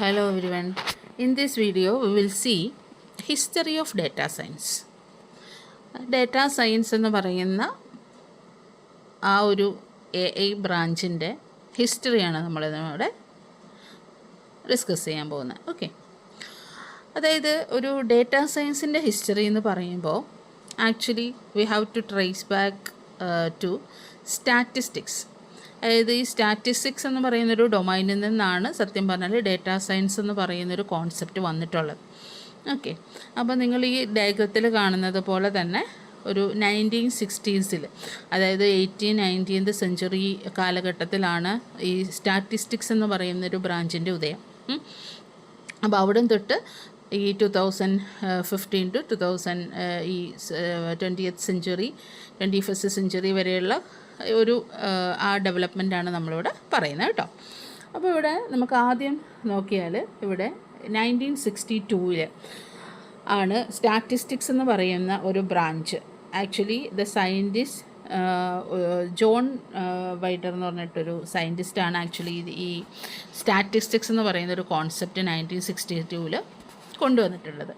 Hello everyone. In this video we will see history of data science. Data science എന്ന് പറയുന്ന ആ ഒരു AI ബ്രാഞ്ചിൻ്റെ ഹിസ്റ്ററിയാണ് നമ്മളിവിടെ ഡിസ്കസ് ചെയ്യാൻ പോകുന്നത്. ഓക്കെ, അതായത് ഒരു ഡേറ്റാ സയൻസിൻ്റെ ഹിസ്റ്ററി എന്ന് പറയുമ്പോൾ actually we have to trace back to statistics. അതായത് ഈ സ്റ്റാറ്റിസ്റ്റിക്സ് എന്ന് പറയുന്നൊരു ഡൊമൈനിൽ നിന്നാണ് സത്യം പറഞ്ഞാൽ ഡേറ്റാ സയൻസ് എന്ന് പറയുന്നൊരു കോൺസെപ്റ്റ് വന്നിട്ടുള്ളത്. ഓക്കെ, അപ്പോൾ നിങ്ങൾ ഈ ഡയഗ്രത്തിൽ കാണുന്നത് പോലെ തന്നെ ഒരു 1960s, അതായത് 19th സെഞ്ച്വറി കാലഘട്ടത്തിലാണ് ഈ സ്റ്റാറ്റിസ്റ്റിക്സ് എന്ന് പറയുന്നൊരു ബ്രാഞ്ചിൻ്റെ ഉദയം. അപ്പോൾ അവിടെ തൊട്ട് ഈ 2015 to 2000 ഈ 21st സെഞ്ച്വറി വരെയുള്ള ഒരു ആ ഡെവലപ്മെൻറ്റാണ് നമ്മളിവിടെ പറയുന്നത് കേട്ടോ. അപ്പോൾ ഇവിടെ നമുക്ക് ആദ്യം നോക്കിയാൽ ഇവിടെ 1962 ആണ് സ്റ്റാറ്റിസ്റ്റിക്സ് എന്ന് പറയുന്ന ഒരു branch. Actually the scientist John wider എന്ന് പറഞ്ഞിട്ടൊരു സയൻറ്റിസ്റ്റാണ് ആക്ച്വലി ഈ സ്റ്റാറ്റിസ്റ്റിക്സ് എന്ന് പറയുന്നൊരു കോൺസെപ്റ്റ് 1962 കൊണ്ടുവന്നിട്ടുള്ളത്.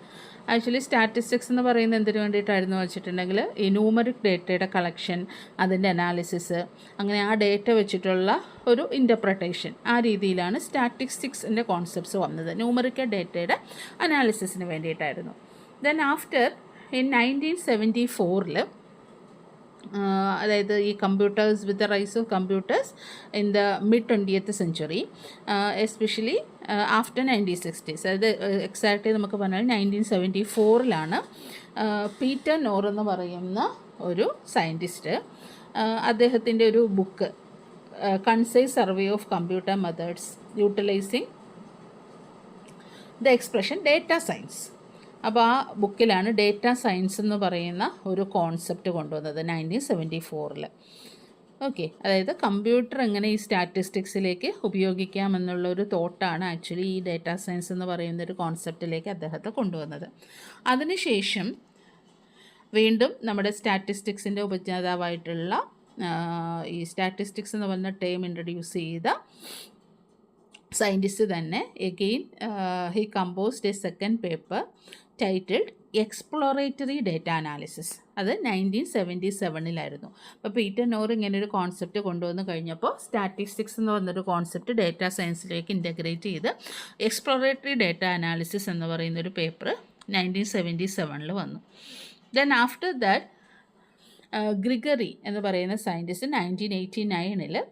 ആക്ച്വലി സ്റ്റാറ്റിസ്റ്റിക്സ് എന്ന് പറയുന്നത് എന്തിനു വേണ്ടിയിട്ടായിരുന്നു വെച്ചിട്ടുണ്ടെങ്കിൽ ഈ ന്യൂമറിക് ഡേറ്റയുടെ കളക്ഷൻ, അതിൻ്റെ അനാലിസിസ്, അങ്ങനെ ആ ഡേറ്റ വെച്ചിട്ടുള്ള ഒരു ഇൻ്റർപ്രട്ടേഷൻ, ആ രീതിയിലാണ് സ്റ്റാറ്റിസ്റ്റിക്സിൻ്റെ കോൺസെപ്റ്റ്സ് വന്നത്. ന്യൂമറിക്കൽ ഡേറ്റയുടെ അനാലിസിസിന് വേണ്ടിയിട്ടായിരുന്നു. ദെൻ ആഫ്റ്റർ ഇൻ 1974 അതായത് ഈ computers with the rise of computers in the mid 20th century, especially after 1960s, അതായത് എക്സാക്ട്ലി നമുക്ക് പറഞ്ഞാൽ 1974 പീറ്റർ നോർ എന്ന് പറയുന്ന ഒരു സയൻറ്റിസ്റ്റ് അദ്ദേഹത്തിൻ്റെ ഒരു book concise survey of computer methods utilising the expression data science. അപ്പോൾ ആ ബുക്കിലാണ് ഡേറ്റ സയൻസ് എന്ന് പറയുന്ന ഒരു കോൺസെപ്റ്റ് കൊണ്ടുവന്നത് 1974. ഓക്കെ, അതായത് കമ്പ്യൂട്ടർ എങ്ങനെ ഈ സ്റ്റാറ്റിസ്റ്റിക്സിലേക്ക് ഉപയോഗിക്കാമെന്നുള്ളൊരു തോട്ടാണ് ആക്ച്വലി ഈ ഡേറ്റ സയൻസ് എന്ന് പറയുന്നൊരു കോൺസെപ്റ്റിലേക്ക് അദ്ദേഹത്തെ കൊണ്ടുവന്നത്. അതിനുശേഷം വീണ്ടും നമ്മുടെ സ്റ്റാറ്റിസ്റ്റിക്സിൻ്റെ ഉപജ്ഞാതാവായിട്ടുള്ള ഈ സ്റ്റാറ്റിസ്റ്റിക്സ് എന്ന് പറയുന്ന ടേം ഇൻട്രൊഡ്യൂസ് ചെയ്ത സയൻറ്റിസ്റ്റ് തന്നെ again he composed A second paper titled exploratory data analysis. അത് 1977. അപ്പോൾ പീറ്റർ നോർ ഇങ്ങനെ ഒരു കോൺസെപ്റ്റ് കൊണ്ടുവന്ന് കഴിഞ്ഞപ്പോൾ സ്റ്റാറ്റിസ്റ്റിക്സ് എന്ന് പറഞ്ഞൊരു കോൺസെപ്റ്റ് ഡേറ്റ സയൻസിലേക്ക് ഇൻ്റഗ്രേറ്റ് ചെയ്ത് എക്സ്പ്ലോറേറ്ററി ഡേറ്റ അനാലിസിസ് എന്ന് പറയുന്നൊരു പേപ്പർ 1977 വന്നു. ദെൻ ആഫ്റ്റർ ദാറ്റ് ഗ്രിഗറി എന്ന് പറയുന്ന scientist 1989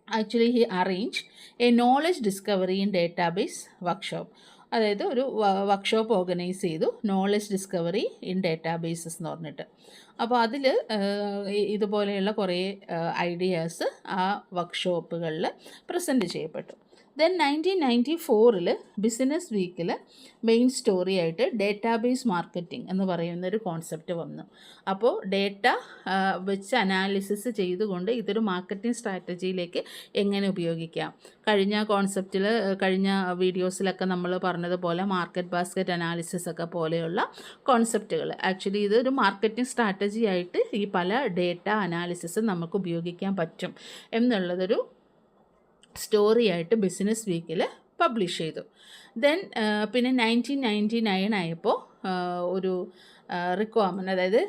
actually he arrange A knowledge discovery in database workshop. അതായത് ഒരു വർക്ക്ഷോപ്പ് ഓർഗനൈസ് ചെയ്തു, നോളജ് ഡിസ്കവറി ഇൻ ഡേറ്റാബേസസ് എന്ന് പറഞ്ഞിട്ട്. അപ്പോൾ അതിൽ ഇതുപോലെയുള്ള കുറേ ഐഡിയാസ് ആ വർക്ക്ഷോപ്പുകളിൽ പ്രസൻറ്റ് ചെയ്യപ്പെട്ടു. ദെൻ 1994 ബിസിനസ് വീക്കിൽ മെയിൻ സ്റ്റോറി ആയിട്ട് ഡേറ്റാബേസ് മാർക്കറ്റിംഗ് എന്ന് പറയുന്നൊരു കോൺസെപ്റ്റ് വന്നു. അപ്പോൾ ഡേറ്റ വെച്ച് അനാലിസിസ് ചെയ്തുകൊണ്ട് ഇതൊരു മാർക്കറ്റിംഗ് സ്ട്രാറ്റജിയിലേക്ക് എങ്ങനെ ഉപയോഗിക്കാം. കഴിഞ്ഞ വീഡിയോസിലൊക്കെ നമ്മൾ പറഞ്ഞതുപോലെ മാർക്കറ്റ് ബാസ്ക്കറ്റ് അനാലിസിസ് ഒക്കെ പോലെയുള്ള കോൺസെപ്റ്റുകൾ, ആക്ച്വലി ഇതൊരു മാർക്കറ്റിംഗ് സ്ട്രാറ്റജി ആയിട്ട് ഈ പല ഡേറ്റ അനാലിസിസ് നമുക്ക് ഉപയോഗിക്കാൻ പറ്റും എന്നുള്ളതൊരു സ്റ്റോറി ആയിട്ട് ബിസിനസ് വീക്കിൽ പബ്ലിഷ് ചെയ്തു. ദെൻ പിന്നെ 1999 ആയപ്പോൾ ഒരു റിക്വയർമെൻറ്റ്, അതായത്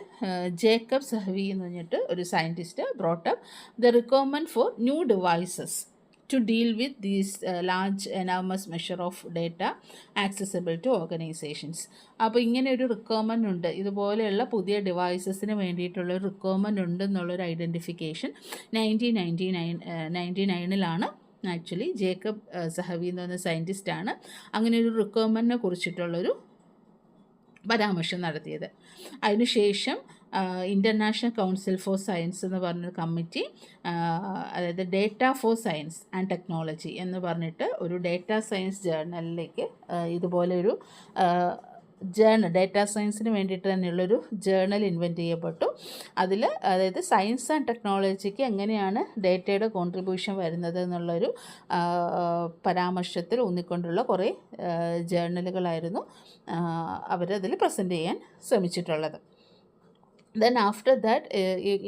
ജേക്കബ് സഹവി എന്ന് പറഞ്ഞിട്ട് ഒരു scientist brought up the requirement for new devices to deal with these large enormous measure of data accessible to organizations. അപ്പോൾ ഇങ്ങനെ ഒരു റിക്വയർമെൻ്റ് ഉണ്ട്, ഇതുപോലെയുള്ള പുതിയ ഡിവൈസസിന് വേണ്ടിയിട്ടുള്ള ഒരു റിക്വയർമെൻ്റ് ഉണ്ടെന്നുള്ളൊരു ഐഡൻറ്റിഫിക്കേഷൻ 1999 ആക്ച്വലി ജേക്കബ് സഹവി എന്ന് പറയുന്ന സയൻറ്റിസ്റ്റാണ് അങ്ങനെ ഒരു റിക്വയർമെൻറ്റിനെ കുറിച്ചിട്ടുള്ളൊരു പരാമർശം നടത്തിയത്. അതിനുശേഷം ഇൻ്റർനാഷണൽ കൗൺസിൽ ഫോർ സയൻസ് എന്ന് പറഞ്ഞൊരു കമ്മിറ്റി, അതായത് data for science and technology എന്ന് പറഞ്ഞിട്ട് ഒരു ഡേറ്റ സയൻസ് ജേർണലിലേക്ക് ഇതുപോലെ ഒരു ഡേറ്റ സയൻസിന് വേണ്ടിയിട്ട് തന്നെയുള്ളൊരു ജേർണൽ ഇൻവെൻറ്റ് ചെയ്യപ്പെട്ടു. അതിൽ അതായത് സയൻസ് ആൻഡ് ടെക്നോളജിക്ക് എങ്ങനെയാണ് ഡേറ്റയുടെ കോൺട്രിബ്യൂഷൻ വരുന്നത് എന്നുള്ളൊരു പരാമർശത്തിൽ ഊന്നിക്കൊണ്ടുള്ള കുറേ ജേർണലുകളായിരുന്നു അവരതിൽ പ്രസൻറ്റ് ചെയ്യാൻ ശ്രമിച്ചിട്ടുള്ളത്. ദെൻ ആഫ്റ്റർ ദാറ്റ്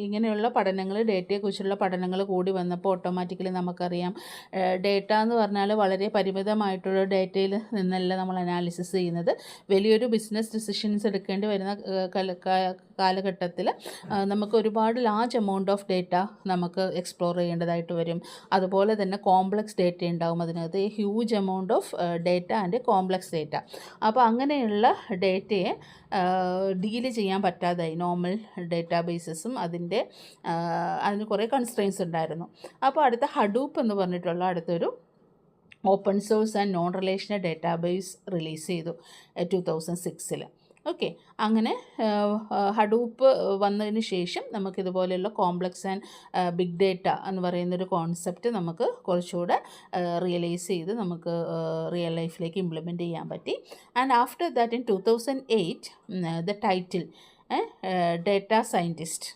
ഇങ്ങനെയുള്ള പഠനങ്ങൾ, ഡേറ്റയെക്കുറിച്ചുള്ള പഠനങ്ങൾ കൂടി വന്നപ്പോൾ ഓട്ടോമാറ്റിക്കലി നമുക്കറിയാം ഡേറ്റ എന്ന് പറഞ്ഞാൽ വളരെ പരിമിതമായിട്ടുള്ള ഡേറ്റയിൽ നിന്നല്ല നമ്മൾ അനാലിസിസ് ചെയ്യുന്നത്. വലിയൊരു ബിസിനസ് ഡിസിഷൻസ് എടുക്കേണ്ടി വരുന്ന കാലഘട്ടത്തിൽ നമുക്ക് ഒരുപാട് ലാർജ് എമൗണ്ട് ഓഫ് ഡേറ്റ നമുക്ക് എക്സ്പ്ലോർ ചെയ്യേണ്ടതായിട്ട് വരും. അതുപോലെ തന്നെ കോംപ്ലക്സ് ഡേറ്റ ഉണ്ടാവും അതിനകത്ത്, huge amount of data and complex data. അപ്പോൾ അങ്ങനെയുള്ള ഡേറ്റയെ ഡീല് ചെയ്യാൻ പറ്റാതായി. നോർമൽ ഡേറ്റാബേസസും അതിന് കുറേ കൺസ്ട്രെയിൻസ് ഉണ്ടായിരുന്നു. അപ്പോൾ അടുത്ത ഹഡൂപ്പ് എന്ന് പറഞ്ഞിട്ടുള്ള അടുത്തൊരു open source and non relational database release ചെയ്തു 2006. ഓക്കെ, അങ്ങനെ ഹഡൂപ്പ് വന്നതിന് ശേഷം നമുക്കിതുപോലെയുള്ള കോംപ്ലക്സ് ആൻഡ് ബിഗ് ഡേറ്റ എന്ന് പറയുന്നൊരു കോൺസെപ്റ്റ് നമുക്ക് കുറച്ചുകൂടെ റിയലൈസ് ചെയ്ത് നമുക്ക് റിയൽ ലൈഫിലേക്ക് ഇംപ്ലിമെൻറ്റ് ചെയ്യാൻ പറ്റി. And after that in 2008 the title data scientist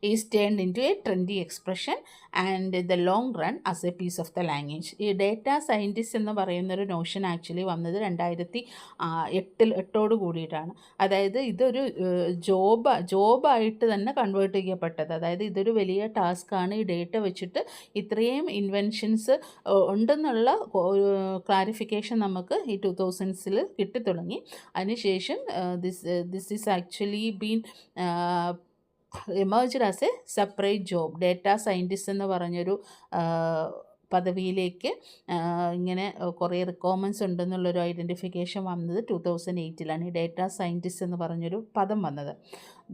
is turned into a trendy expression and the long run as a piece of the language. ഈ ഡേറ്റ സയൻറ്റിസ്റ്റ് എന്ന് പറയുന്നൊരു നോഷൻ ആക്ച്വലി വന്നത് 2008 കൂടിയിട്ടാണ്. അതായത് ഇതൊരു ജോബായിട്ട് തന്നെ കൺവേർട്ട് ചെയ്യപ്പെട്ടത്. അതായത് ഇതൊരു വലിയ ടാസ്ക്കാണ്. ഈ ഡേറ്റ വെച്ചിട്ട് ഇത്രയും ഇൻവെൻഷൻസ് ഉണ്ടെന്നുള്ള ക്ലാരിഫിക്കേഷൻ നമുക്ക് ഈ 2000s കിട്ടിത്തുടങ്ങി. അതിനുശേഷം this is actually been emerged as A separate job. Data scientist എന്ന് പറഞ്ഞൊരു പദവിയിലേക്ക് ഇങ്ങനെ കുറേ റിക്വയർമെൻറ്റ്സ് ഉണ്ടെന്നുള്ളൊരു ഐഡൻറ്റിഫിക്കേഷൻ വന്നത് 2008 ഈ ഡേറ്റ സയൻറ്റിസ്റ്റ് എന്ന് പറഞ്ഞൊരു പദം വന്നത്.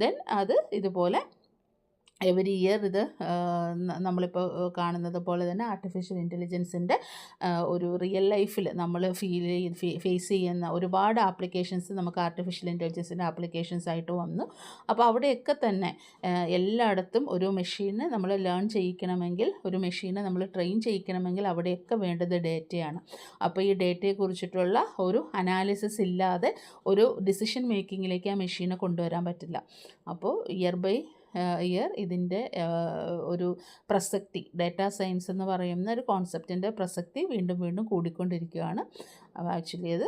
ദെൻ അത് ഇതുപോലെ എവരി ഇയർ ഇത് നമ്മളിപ്പോൾ കാണുന്നത് പോലെ തന്നെ ആർട്ടിഫിഷ്യൽ ഇൻ്റലിജൻസിൻ്റെ ഒരു റിയൽ ലൈഫിൽ നമ്മൾ ഫേസ് ചെയ്യുന്ന ഒരുപാട് ആപ്ലിക്കേഷൻസ് നമുക്ക് ആർട്ടിഫിഷ്യൽ ഇൻ്റലിജൻസിൻ്റെ ആപ്ലിക്കേഷൻസ് ആയിട്ട് വന്നു. അപ്പോൾ അവിടെയൊക്കെ തന്നെ എല്ലായിടത്തും ഒരു മെഷീനെ നമ്മൾ ലേൺ ചെയ്യിക്കണമെങ്കിൽ, ഒരു മെഷീനെ നമ്മൾ ട്രെയിൻ ചെയ്യിക്കണമെങ്കിൽ അവിടെയൊക്കെ വേണ്ടത് ഡേറ്റയാണ്. അപ്പോൾ ഈ ഡേറ്റയെക്കുറിച്ചിട്ടുള്ള ഒരു അനാലിസിസ് ഇല്ലാതെ ഒരു ഡിസിഷൻ മേക്കിങ്ങിലേക്ക് ആ മെഷീനെ കൊണ്ടുവരാൻ പറ്റില്ല. അപ്പോൾ ഇയർ ബൈ ഇയർ ഇതിൻ്റെ ഒരു പ്രസക്തി, ഡേറ്റ സയൻസ് എന്ന് പറയുന്ന ഒരു കോൺസെപ്റ്റിൻ്റെ പ്രസക്തി വീണ്ടും വീണ്ടും കൂടിക്കൊണ്ടിരിക്കുകയാണ്. അപ്പോൾ ആക്ച്വലി അത്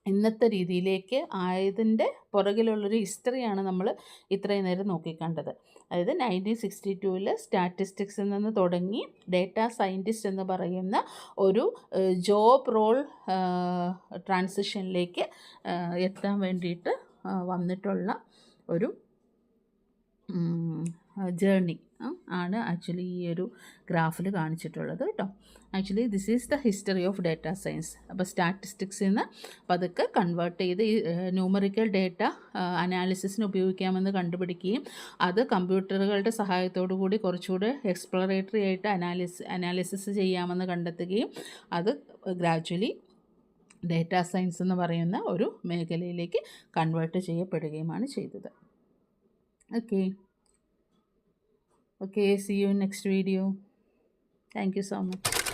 ഇന്നത്തെ രീതിയിലേക്ക് ആയതിൻ്റെ പുറകിലുള്ളൊരു ഹിസ്റ്ററിയാണ് നമ്മൾ ഇത്രയും നേരം നോക്കിക്കണ്ടത്. അതായത് 1962 സ്റ്റാറ്റിസ്റ്റിക്സിൽ നിന്ന് തുടങ്ങി ഡേറ്റ സയൻറ്റിസ്റ്റ് എന്ന് പറയുന്ന ഒരു ജോബ് റോൾ ട്രാൻസിഷനിലേക്ക് എത്താൻ വേണ്ടിയിട്ട് വന്നിട്ടുള്ള ഒരു ജേർണി ആണ് ആക്ച്വലി ഈ ഒരു ഗ്രാഫിൽ കാണിച്ചിട്ടുള്ളത് കേട്ടോ. Actually this is the history of data science. അപ്പോൾ സ്റ്റാറ്റിസ്റ്റിക്സിൽ നിന്ന് പതുക്കെ കൺവേർട്ട് ചെയ്ത് ഈ ന്യൂമറിക്കൽ ഡേറ്റ അനാലിസിസിന് ഉപയോഗിക്കാമെന്ന് കണ്ടുപിടിക്കുകയും അത് കമ്പ്യൂട്ടറുകളുടെ സഹായത്തോടു കൂടി കുറച്ചുകൂടെ എക്സ്പ്ലോറേറ്ററി ആയിട്ട് അനാലിസിസ് ചെയ്യാമെന്ന് കണ്ടെത്തുകയും അത് ഗ്രാജ്വലി ഡേറ്റ സയൻസ് എന്ന് പറയുന്ന ഒരു മേഖലയിലേക്ക് കൺവേർട്ട് ചെയ്യപ്പെടുകയുമാണ് ചെയ്തത്. Okay, see you in next video. Thank you so much.